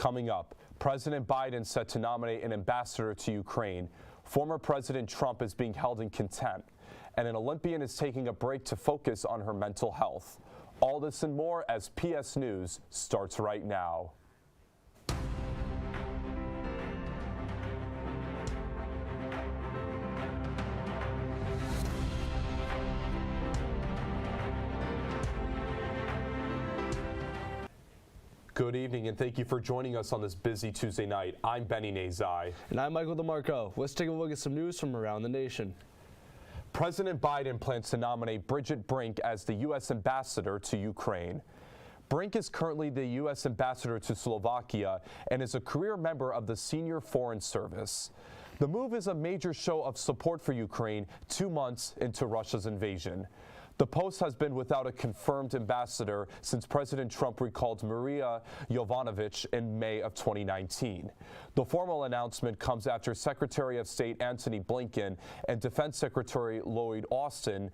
Coming up, President Biden set to nominate an ambassador to Ukraine. Former President Trump is being held in contempt, and an Olympian is taking a break to focus on her mental health. All this and more as PS News starts right now. Good evening, and thank you for joining us on this busy Tuesday night. I'm Benny Nazai. And I'm Michael DeMarco. Let's take a look at some news from around the nation. President Biden plans to nominate Bridget Brink as the U.S. ambassador to Ukraine. Brink is currently the U.S. ambassador to Slovakia and is a career member of the Senior Foreign Service. The move is a major show of support for Ukraine 2 months into Russia's invasion. The post has been without a confirmed ambassador since President Trump recalled Maria Yovanovitch in May of 2019. The formal announcement comes after Secretary of State Antony Blinken and Defense Secretary Lloyd Austin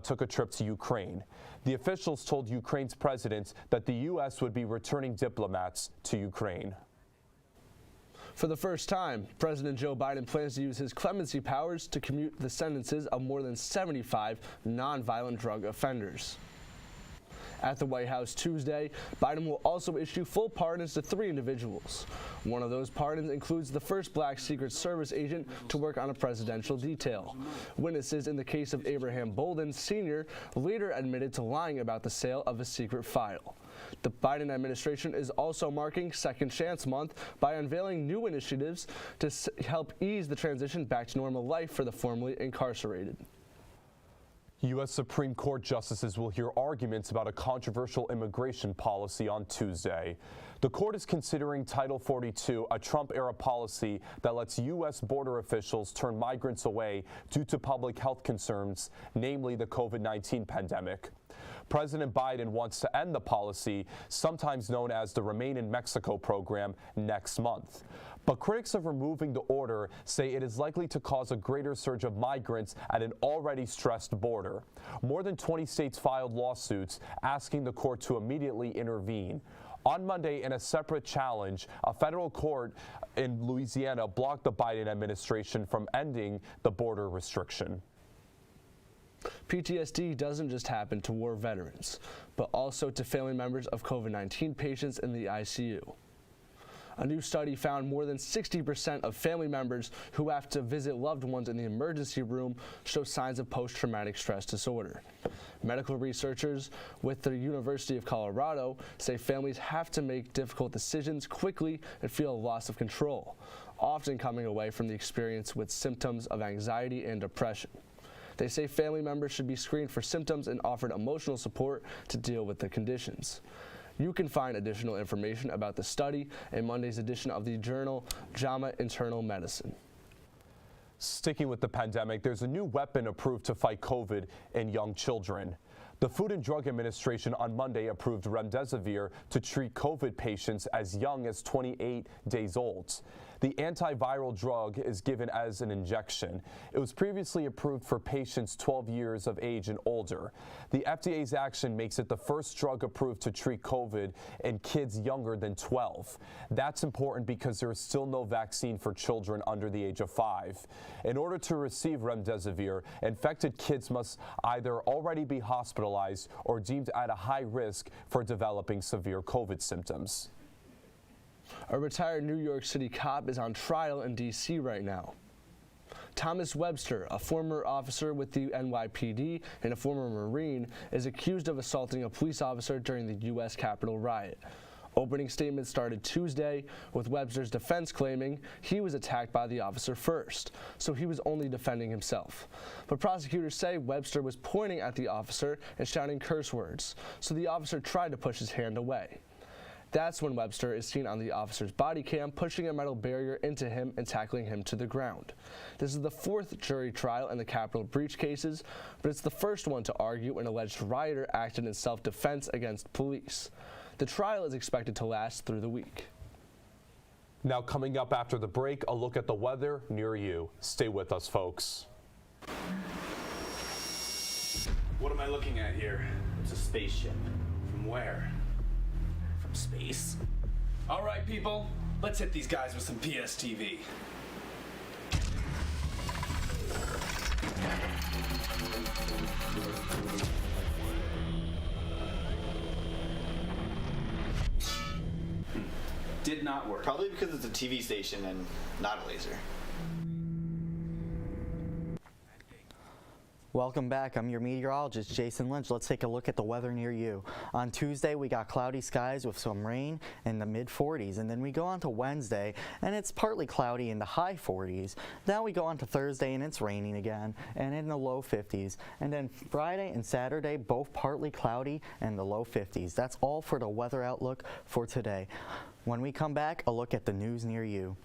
took a trip to Ukraine. The officials told Ukraine's president that the U.S. would be returning diplomats to Ukraine. For the first time, President Joe Biden plans to use his clemency powers to commute the sentences of more than 75 nonviolent drug offenders. At the White House Tuesday, Biden will also issue full pardons to 3 individuals. One of those pardons includes the first black Secret Service agent to work on a presidential detail. Witnesses in the case of Abraham Bolden Sr. later admitted to lying about the sale of a secret file. The Biden administration is also marking Second Chance Month by unveiling new initiatives to help ease the transition back to normal life for the formerly incarcerated. U.S. Supreme Court justices will hear arguments about a controversial immigration policy on Tuesday. The court is considering Title 42, a Trump-era policy that lets U.S. border officials turn migrants away due to public health concerns, namely the COVID-19 pandemic. President Biden wants to end the policy, sometimes known as the Remain in Mexico program, next month. But critics of removing the order say it is likely to cause a greater surge of migrants at an already stressed border. More than 20 states filed lawsuits asking the court to immediately intervene. On Monday, in a separate challenge, a federal court in Louisiana blocked the Biden administration from ending the border restriction. PTSD doesn't just happen to war veterans, but also to family members of COVID-19 patients in the ICU. A new study found more than 60% of family members who have to visit loved ones in the emergency room show signs of post-traumatic stress disorder. Medical researchers with the University of Colorado say families have to make difficult decisions quickly and feel a loss of control, often coming away from the experience with symptoms of anxiety and depression. They say family members should be screened for symptoms and offered emotional support to deal with the conditions. You can find additional information about the study in Monday's edition of the journal JAMA Internal Medicine. Sticking with the pandemic, there's a new weapon approved to fight COVID in young children. The Food and Drug Administration on Monday approved remdesivir to treat COVID patients as young as 28 days old. The antiviral drug is given as an injection. It was previously approved for patients 12 years of age and older. The FDA's action makes it the first drug approved to treat COVID in kids younger than 12. That's important because there is still no vaccine for children under the age of 5. In order to receive remdesivir, infected kids must either already be hospitalized or deemed at a high risk for developing severe COVID symptoms. A retired New York City cop is on trial in D.C. right now. Thomas Webster, a former officer with the NYPD and a former Marine, is accused of assaulting a police officer during the U.S. Capitol riot. Opening statements started Tuesday, with Webster's defense claiming he was attacked by the officer first, so he was only defending himself. But prosecutors say Webster was pointing at the officer and shouting curse words, so the officer tried to push his hand away. That's when Webster is seen on the officer's body cam pushing a metal barrier into him and tackling him to the ground. This is the 4th jury trial in the Capitol breach cases, but it's the first one to argue an alleged rioter acted in self-defense against police. The trial is expected to last through the week. Now coming up after the break, a look at the weather near you. Stay with us, folks. What am I looking at here? It's a spaceship. From where? From space? All right, people, let's hit these guys with some PSTV. Did not work. Probably because it's a TV station and not a laser. Welcome back. I'm your meteorologist, Jason Lynch. Let's take a look at the weather near you. On Tuesday, we got cloudy skies with some rain in the mid-40s, and then we go on to Wednesday, and it's partly cloudy in the high 40s. Now we go on to Thursday, and it's raining again, and in the low 50s. And then Friday and Saturday, both partly cloudy and the low 50s. That's all for the weather outlook for today. When we come back, a look at the news near you.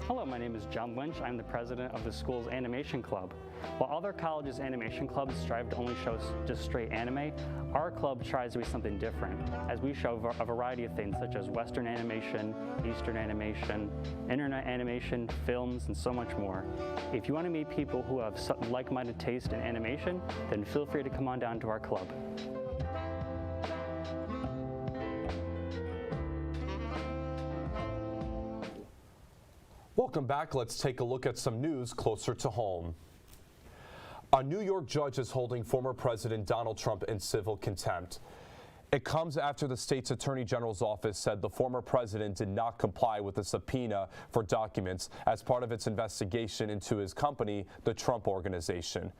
Hello, my name is John Lynch. I'm the president of the school's animation club. While other colleges' animation clubs strive to only show just straight anime, our club tries to be something different, as we show a variety of things such as Western animation, Eastern animation, internet animation, films, and so much more. If you want to meet people who have like-minded taste in animation, then feel free to come on down to our club. Welcome back. Let's take a look at some news closer to home. A New York judge is holding former President Donald Trump in civil contempt. It comes after the state's attorney general's office said the former president did not comply with a subpoena for documents as part of its investigation into his company, the Trump Organization.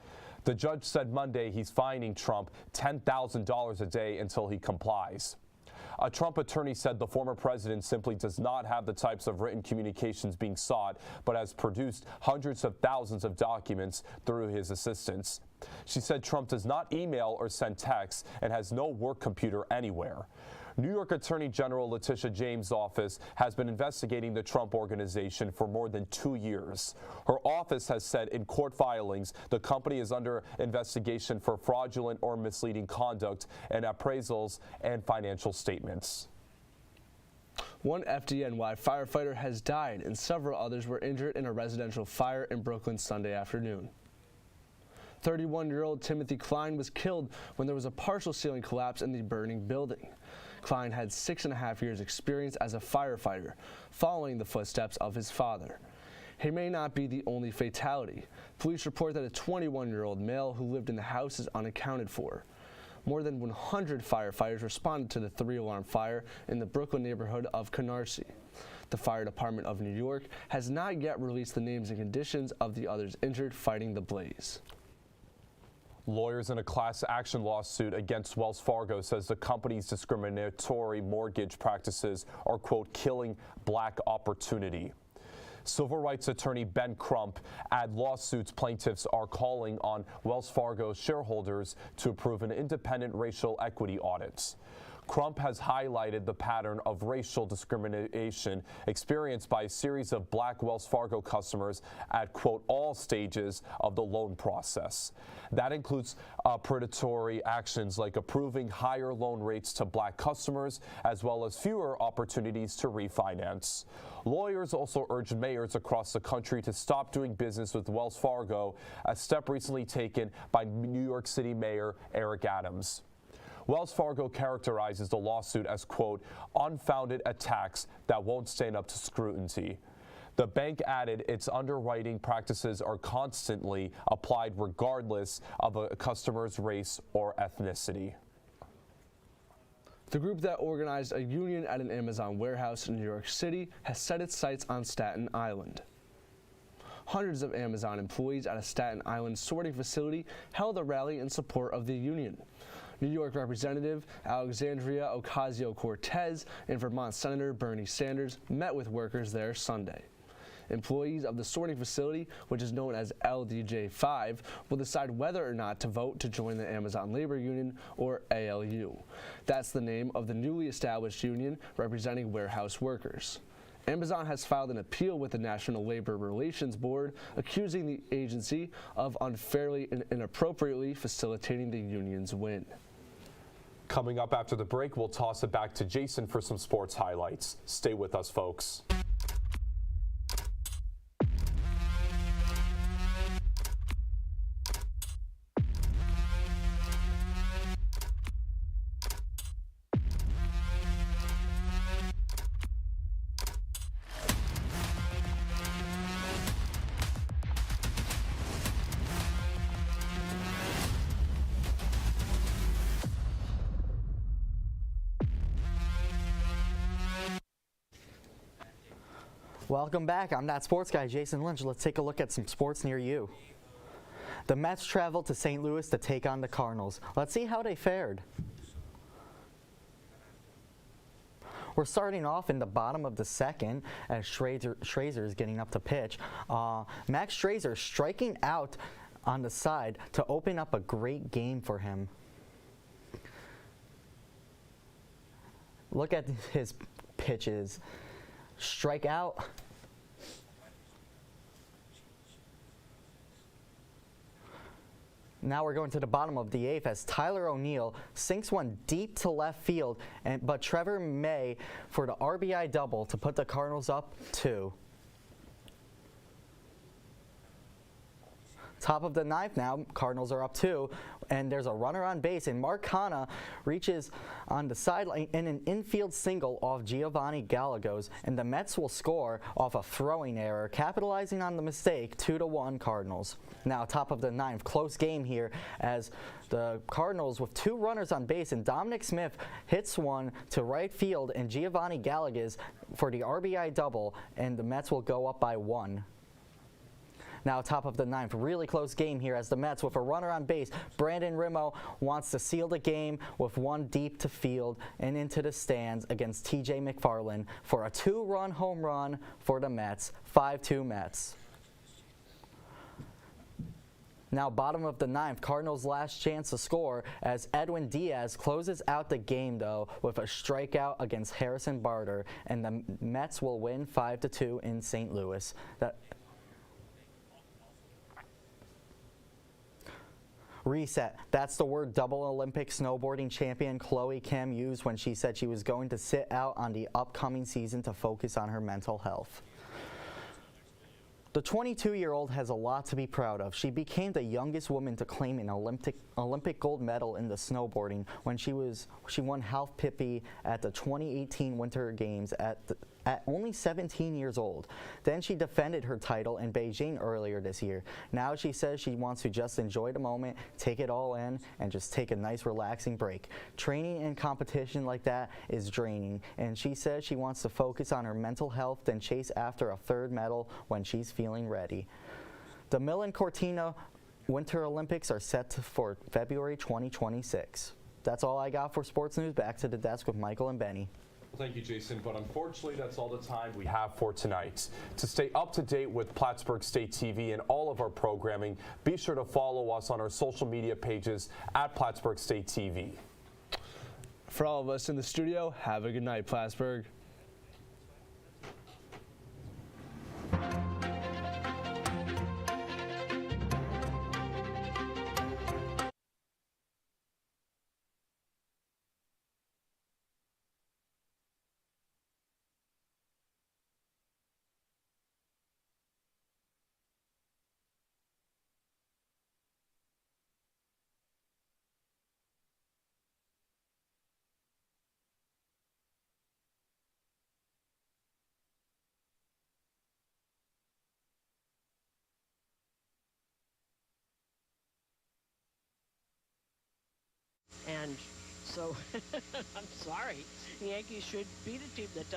The judge said Monday he's fining Trump $10,000 a day until he complies. A Trump attorney said the former president simply does not have the types of written communications being sought, but has produced hundreds of thousands of documents through his assistants. She said Trump does not email or send texts and has no work computer anywhere. New York Attorney General Letitia James' office has been investigating the Trump Organization for more than 2 years. Her office has said in court filings the company is under investigation for fraudulent or misleading conduct in appraisals and financial statements. One FDNY firefighter has died and several others were injured in a residential fire in Brooklyn Sunday afternoon. 31-year-old Timothy Klein was killed when there was a partial ceiling collapse in the burning building. Klein had 6.5 years experience as a firefighter, following the footsteps of his father. He may not be the only fatality. Police report that a 21-year-old male who lived in the house is unaccounted for. More than 100 firefighters responded to the 3-alarm fire in the Brooklyn neighborhood of Canarsie. The Fire Department of New York has not yet released the names and conditions of the others injured fighting the blaze. Lawyers in a class action lawsuit against Wells Fargo says the company's discriminatory mortgage practices are, quote, killing black opportunity. Civil rights attorney Ben Crump add lawsuits plaintiffs are calling on Wells Fargo shareholders to approve an independent racial equity audit. Crump has highlighted the pattern of racial discrimination experienced by a series of black Wells Fargo customers at, quote, all stages of the loan process. That includes predatory actions like approving higher loan rates to black customers, as well as fewer opportunities to refinance. Lawyers also urged mayors across the country to stop doing business with Wells Fargo, a step recently taken by New York City Mayor Eric Adams. Wells Fargo characterizes the lawsuit as, quote, unfounded attacks that won't stand up to scrutiny. The bank added its underwriting practices are constantly applied regardless of a customer's race or ethnicity. The group that organized a union at an Amazon warehouse in New York City has set its sights on Staten Island. Hundreds of Amazon employees at a Staten Island sorting facility held a rally in support of the union. New York Representative Alexandria Ocasio-Cortez and Vermont Senator Bernie Sanders met with workers there Sunday. Employees of the sorting facility, which is known as LDJ5, will decide whether or not to vote to join the Amazon Labor Union, or ALU. That's the name of the newly established union representing warehouse workers. Amazon has filed an appeal with the National Labor Relations Board, accusing the agency of unfairly and inappropriately facilitating the union's win. Coming up after the break, we'll toss it back to Jason for some sports highlights. Stay with us, folks. Welcome back. I'm that sports guy, Jason Lynch. Let's take a look at some sports near you. The Mets traveled to St. Louis to take on the Cardinals. Let's see how they fared. We're starting off in the bottom of the second as Schrazer is getting up to pitch. Max Schrazer striking out on the side to open up a great game for him. Look at his pitches. Strike out. Now we're going to the bottom of the eighth as Tyler O'Neill sinks one deep to left field, but Trevor May for the RBI double to put the Cardinals up 2. Top of the ninth now, Cardinals are up 2, and there's a runner on base, and Mark Hanna reaches on the sideline in an infield single off Giovanni Gallegos, and the Mets will score off a throwing error, capitalizing on the mistake, 2-1 Cardinals. Now top of the ninth, close game here as the Cardinals with 2 runners on base, and Dominic Smith hits one to right field, and Giovanni Gallegos for the RBI double, and the Mets will go up by 1. Now top of the ninth, really close game here as the Mets with a runner on base. Brandon Rimo wants to seal the game with one deep to field and into the stands against TJ McFarland for a 2-run home run for the Mets, 5-2 Mets. Now bottom of the ninth, Cardinals' last chance to score as Edwin Diaz closes out the game though with a strikeout against Harrison Barter, and the Mets will win 5-2 in St. Louis. Reset. That's the word double Olympic snowboarding champion Chloe Kim used when she said she was going to sit out on the upcoming season to focus on her mental health. The 22-year-old has a lot to be proud of. She became the youngest woman to claim an Olympic gold medal in the snowboarding when she won half pipi at the 2018 Winter Games at only 17 years old. Then she defended her title in Beijing earlier this year. Now she says she wants to just enjoy the moment, take it all in, and just take a nice relaxing break. Training and competition like that is draining, and she says she wants to focus on her mental health, then chase after a 3rd medal when she's feeling ready. The Milan Cortina Winter Olympics are set for February 2026. That's all I got for sports news. Back to the desk with Michael and Benny. Well, thank you, Jason, but unfortunately that's all the time we have for tonight. To stay up to date with Plattsburgh State TV and all of our programming, be sure to follow us on our social media pages at Plattsburgh State TV. For all of us in the studio, have a good night, Plattsburgh. And so, I'm sorry, the Yankees should beat a team that does